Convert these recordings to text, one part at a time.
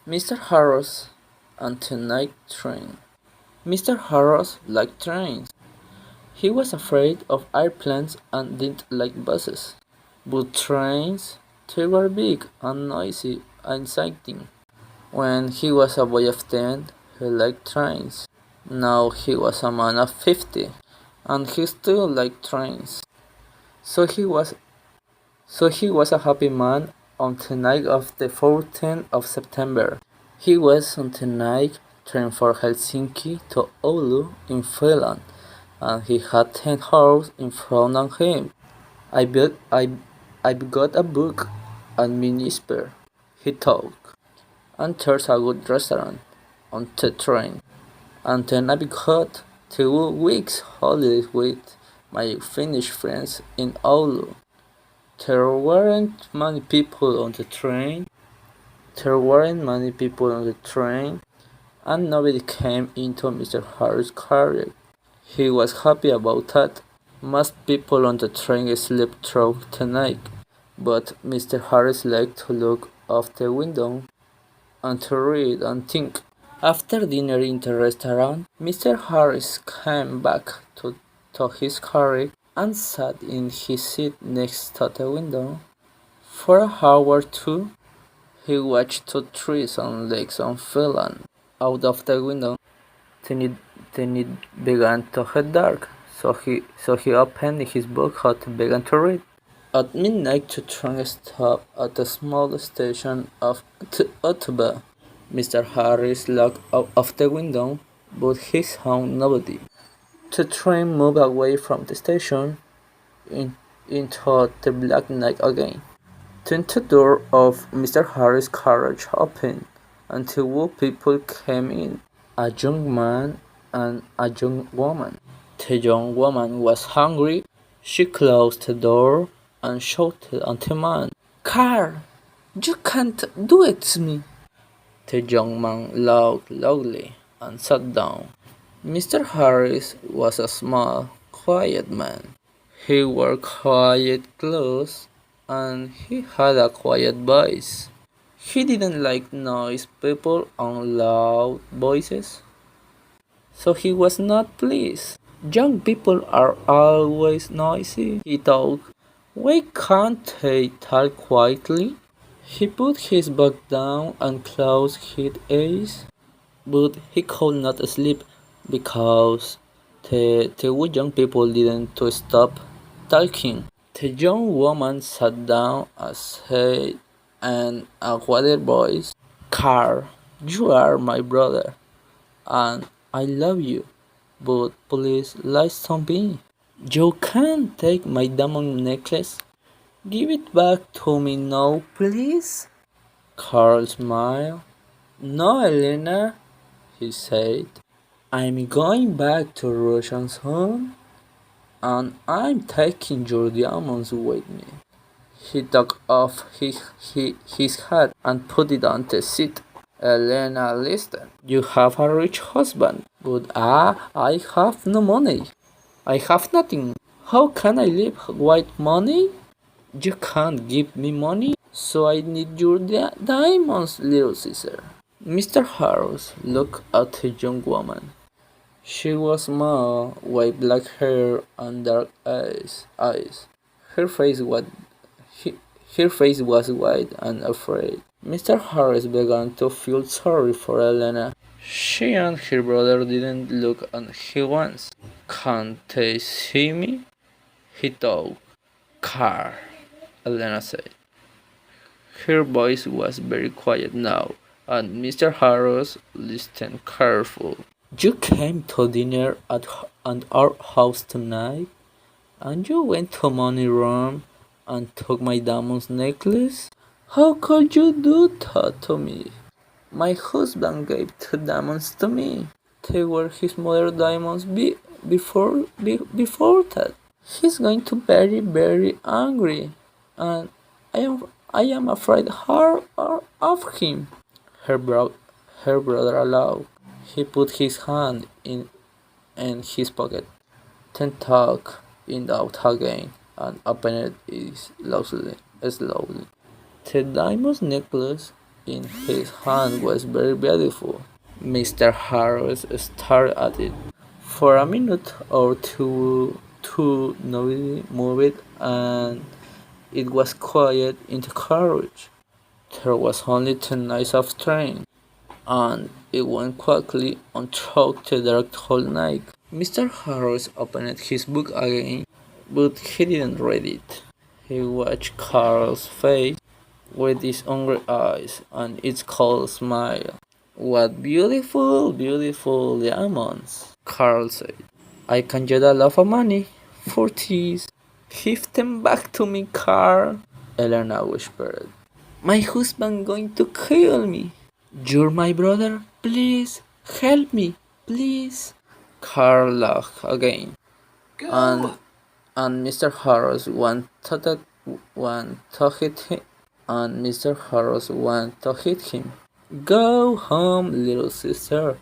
Mr. Harris and the Night Train. Mr. Harris liked trains. He was afraid of airplanes and didn't like buses. But trains, they were big and noisy and exciting. When he was a boy of 10, he liked trains. Now he was a man of 50, and he still liked trains. So he was so he was a happy man on the night of the 14th of September. He was on the night train for Helsinki to Oulu in Finland, and he had 10 hours in front of him. I've got a book and minister, he thought, and there's a good restaurant on the train. And then I've got 2 weeks holidays with my Finnish friends in Oulu. There weren't many people on the train. There weren't many people on the train, and nobody came into Mr. Harris' car. He was happy about that. Most people on the train slept through the night, but Mr. Harris liked to look out the window and to read and think. After dinner in the restaurant, Mr. Harris came back to his car and sat in his seat next to the window. For an hour or two, he watched the trees and lakes unfurling out of the window. Then it began to get dark, so he opened his book and began to read. At midnight, the train stopped at a small station of Ottawa. Mr. Harris looked out of the window, but he saw nobody. The train moved away from the station into the black night again. Then the door of Mr. Harris' carriage opened, and 2 people came in, a young man and a young woman. The young woman was hungry. She closed the door and shouted at the man, "Carl, you can't do it to me!" The young man laughed loudly and sat down. Mr. Harris was a small, quiet man. He wore quiet clothes and he had a quiet voice. He didn't like noise people and loud voices, so he was not pleased. Young people are always noisy, he thought. Why can't they talk quietly? He put his book down and closed his eyes, but he could not sleep because the young people didn't to stop talking. The young woman sat down and said in a quiet voice, "Carl, you are my brother, and I love you, but please listen to me. You can't take my diamond necklace. Give it back to me now, please." Carl smiled. "No, Elena," he said. "I'm going back to Russia soon, and I'm taking your diamonds with me." He took off his hat and put it on the seat. "Elena, listen. You have a rich husband, but I have no money. I have nothing. How can I live with money? You can't give me money, so I need your diamonds, little sister." Mr. Harris looked at the young woman. She was small, with black hair and dark eyes. Her face was her face was white and afraid. Mr. Harris began to feel sorry for Elena. She and her brother didn't look at him once. "Can't they see me?" he thought. "Carl," Elena said. Her voice was very quiet now, and Mr. Harris listened carefully. "You came to dinner at our house tonight, and you went to money room and took my diamond necklace? How could you do that to me? My husband gave the diamonds to me. They were his mother's diamonds before that. He's going to be very, very angry, and I am afraid of him." Her brother allowed. He put his hand in his pocket, then took it out again and opened it slowly. The diamond necklace in his hand was very beautiful. Mr. Harris stared at it for a minute or two, nobody moved, and it was quiet in the carriage. There was only the noise of train, and it went quickly on through the dark whole night. Mr. Harris opened his book again, but he didn't read it. He watched Carl's face with his hungry eyes and its cold smile. "What beautiful, beautiful diamonds," Carl said. "I can get a lot of money for these." "Give them back to me, Carl," Elena whispered. "My husband going to kill me." "You're my brother. Please, help me, please." Carl laughed again, and Mr. Harris wanted to hit him. "Go home, little sister,"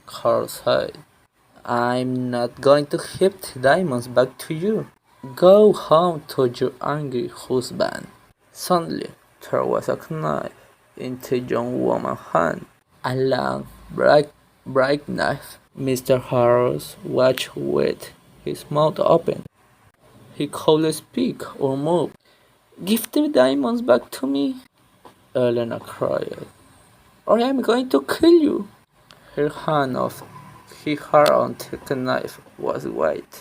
Carl said. "I'm not going to give the diamonds back to you. Go home to your angry husband." Suddenly, there was a knife in the young woman's hand. A long, bright knife. Mr. Harris watched with his mouth open. He couldn't speak or move. "Give the diamonds back to me," Elena cried, "or I'm going to kill you." Her hand on the knife was white.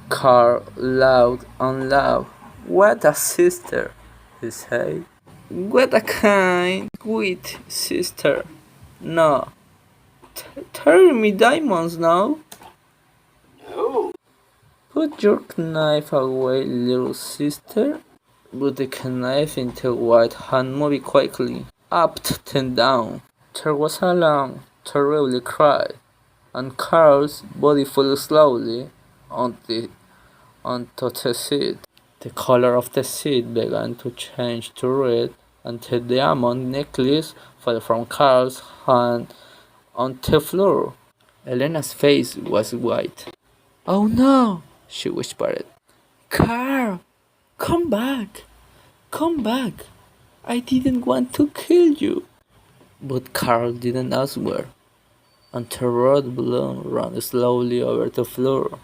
Carl laughed and laughed. "What a sister," he said. "What a kind, sweet sister. No, tear me diamonds now." "No." "Put your knife away, little sister." But the knife in the white hand moved quickly, up and down. There was a long, terrible cry, and Carl's body fell slowly onto the seat. The color of the seat began to change to red, and the diamond necklace fell from Carl's hand on the floor. Elena's face was white. "Oh no," she whispered. "Carl, come back! Come back! I didn't want to kill you." But Carl didn't answer, and the red balloon ran slowly over the floor.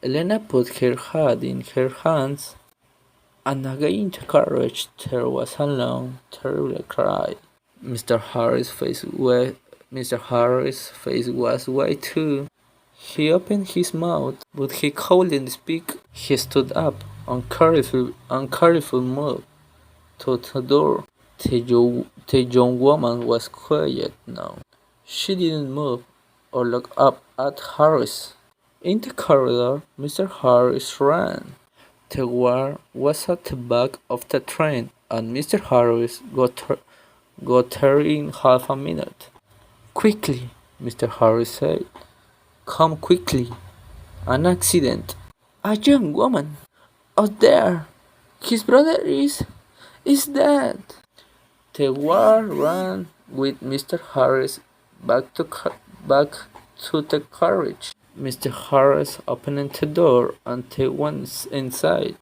Elena put her head in her hands, and again in the carriage there was a long, terrible cry. Mr. Harris' face was white too. He opened his mouth, but he couldn't speak. He stood up and carefully moved to the door. The young woman was quiet now. She didn't move or look up at Harris. In the corridor, Mr. Harris ran. The war was at the back of the train, and Mr. Harris got there in half a minute. "Quickly," Mr. Harris said. "Come quickly. An accident. A young woman. Out there. His brother is dead." The war ran with Mr. Harris back to the carriage. Mr. Harris opened the door and they went inside.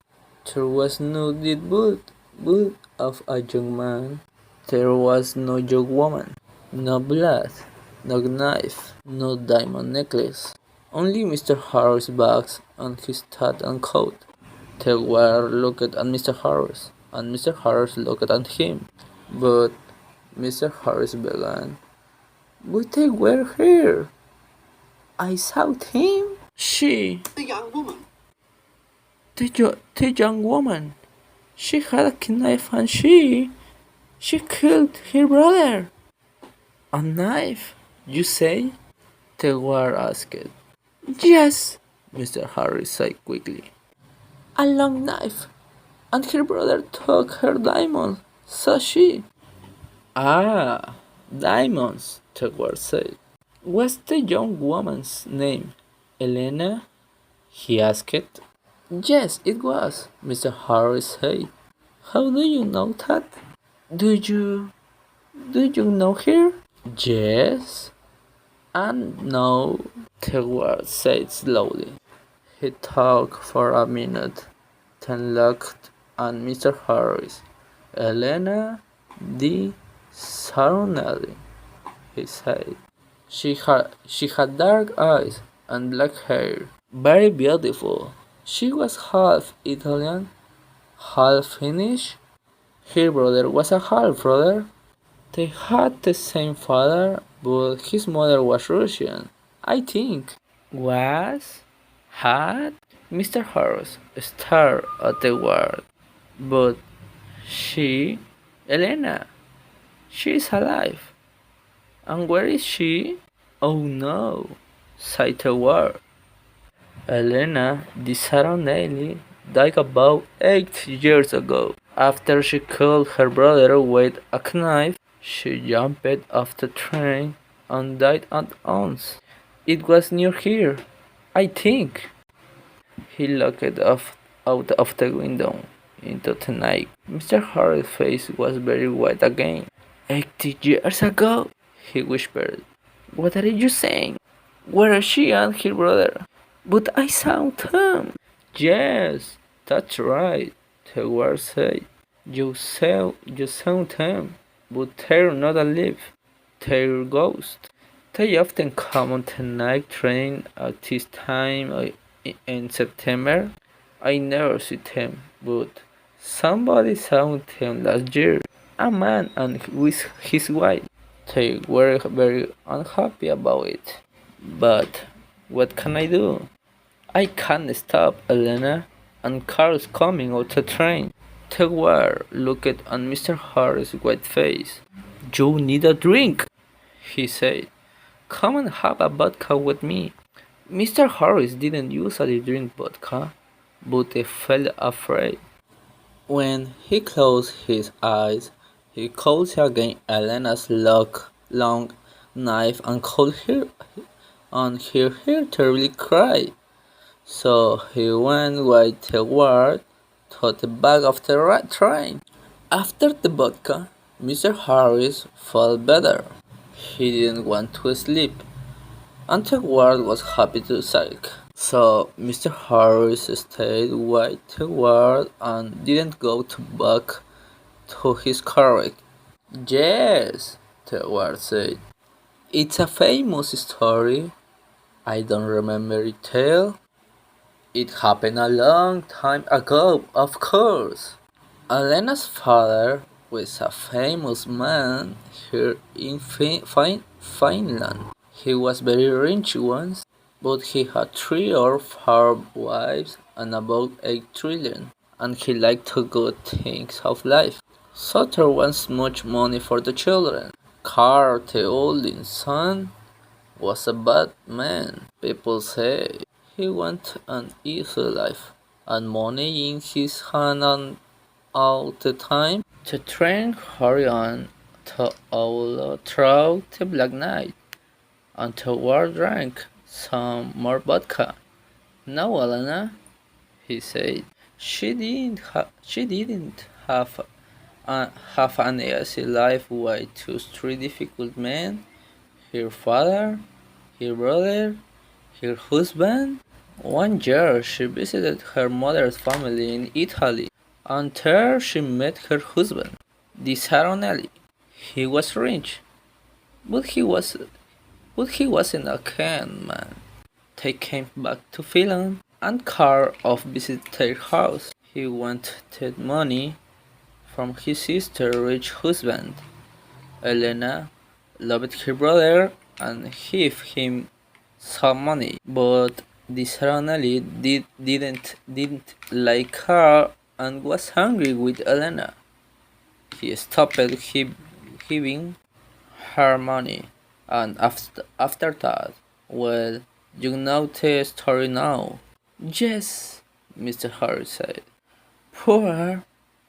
There was no dead body of a young man. There was no young woman. No blood. No knife. No diamond necklace. Only Mr. Harris' bags and his hat and coat. The war looked at Mr. Harris, and Mr. Harris looked at him. But Mr. Harris began. "But they were here. I saw him." "She, The young woman. the young woman, she had a knife and she killed her brother." "A knife, you say?" the war asked. "Yes," Mr. Harris said quickly. "A long knife, and her brother took her diamond, so she." "Ah, diamonds," the war said. "Was the young woman's name Elena?" he asked. "Yes, it was," Mr. Harris said. "How do you know that?" Do you know her?" "Yes, and no," the war said slowly. He talked for a minute, then looked at Mr. Harris. "Elena D. Suddenly, he said. She had dark eyes and black hair, very beautiful. She was half Italian, half Finnish. Her brother was a half brother. They had the same father, but his mother was Russian, I think. Was? Had? Mr. Harris stared at the word. But she, Elena, she is alive. And where is she? Oh no, sighed the word. Elena Di died about 8 years ago. After she killed her brother with a knife, she jumped off the train and died at once. It was near here, I think. He looked out of the window into the night. Mr. Harris' face was very white again. 80 years ago? He whispered. What are you saying? Where are she and her brother? But I saw them. Yes, that's right, the word said. You saw them, but they're not alive. They're ghosts. They often come on the night train at this time in September. I never see them, but somebody saw them last year. A man and with his wife. They were very unhappy about it. But what can I do? I can't stop Elena, and Carl's coming out the train. Teguar looked at Mr. Harris' white face. You need a drink, he said. Come and have a vodka with me. Mr. Harris didn't usually drink vodka, but he felt afraid. When he closed his eyes, he caught again Elena's long knife and heard her terribly cry. So he went right toward to the back of the train. After the vodka, Mr. Harris felt better. He didn't want to sleep, and the guard was happy to sulk. So Mr. Harris stayed with the guard and didn't go back to his carriage. Yes, the guard said. It's a famous story. I don't remember it well. It happened a long time ago, of course. Elena's father was a famous man here in Finland. He was very rich once, but he had 3 or 4 wives and about 8 trillion, and he liked the good things of life. So there was much money for the children. Carl, the oldest son, was a bad man, people say. He wanted an easy life, and money in his hand and all the time. The train hurried on all through the black night, and the ward drank some more vodka. No, Elena, he said. She didn't have an easy life with 2 3 difficult men. Her father, her brother, her husband. One year she visited her mother's family in Italy, and there she met her husband, Di Saronelli. He was rich, but he wasn't a kind man. They came back to Finland, and Karl of visited their house. He wanted money from his sister's rich husband. Elena loved her brother and gave him some money, but Disraeli didn't like her and was angry with Elena. He stopped giving her money, and after that, well, you know the story now. Yes, Mr. Harris said. Poor,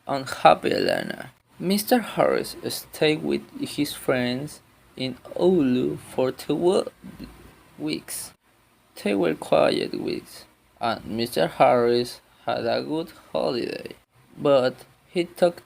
unhappy Elena. Mr. Harris stayed with his friends in Oulu for 2 weeks. They were quiet weeks, and Mr. Harris had a good holiday. But he took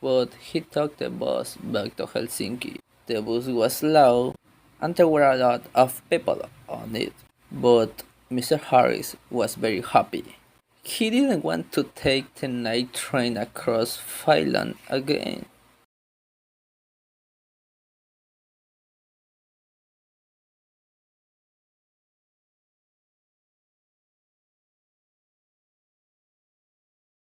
the bus back to Helsinki. The bus was slow, and there were a lot of people on it. But Mr. Harris was very happy. He didn't want to take the night train across Finland again.